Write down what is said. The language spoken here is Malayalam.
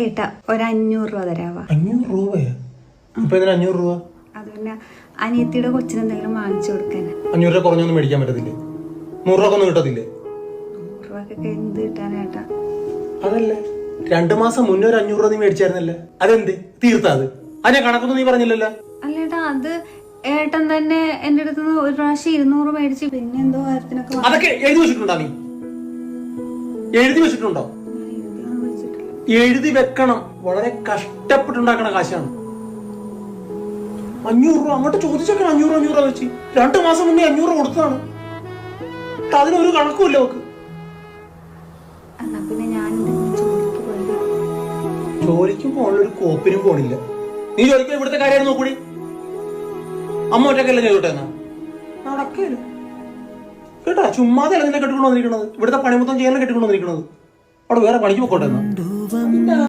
ഏട്ടാ ഒരു 500 രൂപ തരാവാ. 500 രൂപയാ? ഇപ്പൊ ഇതിന് 500 രൂപ? അത് പിന്നെ അനിയത്തിയുടെ കൊച്ചിന് എന്തെങ്കിലും വാങ്ങിച്ചു കൊടുക്കാൻ. 500 രൂപ കുറഞ്ഞൊന്നും മേടിക്കാൻ പറ്റത്തില്ലേ? 100 രൂപ ഒന്നും കിട്ടത്തില്ലേ? 100 രൂപക്കൊക്കെ എന്ത് കിട്ടാനേട്ടാ? അതല്ലേ 2 മാസം മുന്നേ ഒരു 500 രൂപ നീ മേടിച്ചായിരുന്നല്ലേ? അതെന്ത് തീർത്താ? അതിനെ കണക്കൊന്നും നീ പറഞ്ഞില്ലല്ലോ. അല്ലേട്ടാ, അത് ഏട്ടൻ തന്നെ എന്റെ അടുത്ത് ഒരു പ്രാവശ്യം 200 മേടിച്ച് പിന്നെ എന്തോ കാര്യത്തിനൊക്കെ അതൊക്കെ എഴുതി വെച്ചിട്ടുണ്ടോ? നീ എഴുതി വെച്ചിട്ടുണ്ടോ? എഴുതി വെക്കണം. വളരെ കഷ്ടപ്പെട്ടുണ്ടാക്കണ കാശാണ് 500 രൂപ. അങ്ങോട്ട് ചോദിച്ചൊക്കെ 500 രൂപ വെച്ച് 2 മാസം മുന്നേ 500 കൊടുത്തതാണ്. അതിനൊരു കണക്കുമില്ല നോക്ക്. എന്നാ പിന്നെ ഞാൻ ജോലിക്കും പോകാനുള്ളൊരു കോപ്പിനും പോണില്ല. നീ ജോലിക്ക് ഇവിടുത്തെ കാര്യം നോക്കൂടി. അമ്മ ഒറ്റക്കല്ല ചെയ്തോട്ടെ എന്നാ നടക്കില്ല കേട്ടാ. ചുമ്മാതെ അല്ല നിന്നെ കെട്ടിക്കൊണ്ടു വന്നിരിക്കണത്. ഇവിടുത്തെ പണി മൊത്തം ചെയ്യാൻ കെട്ടിക്കൊണ്ടു വന്നിരിക്കണത്. അവിടെ വേറെ പണിക്ക് പോയിക്കോട്ടെ എന്നാ.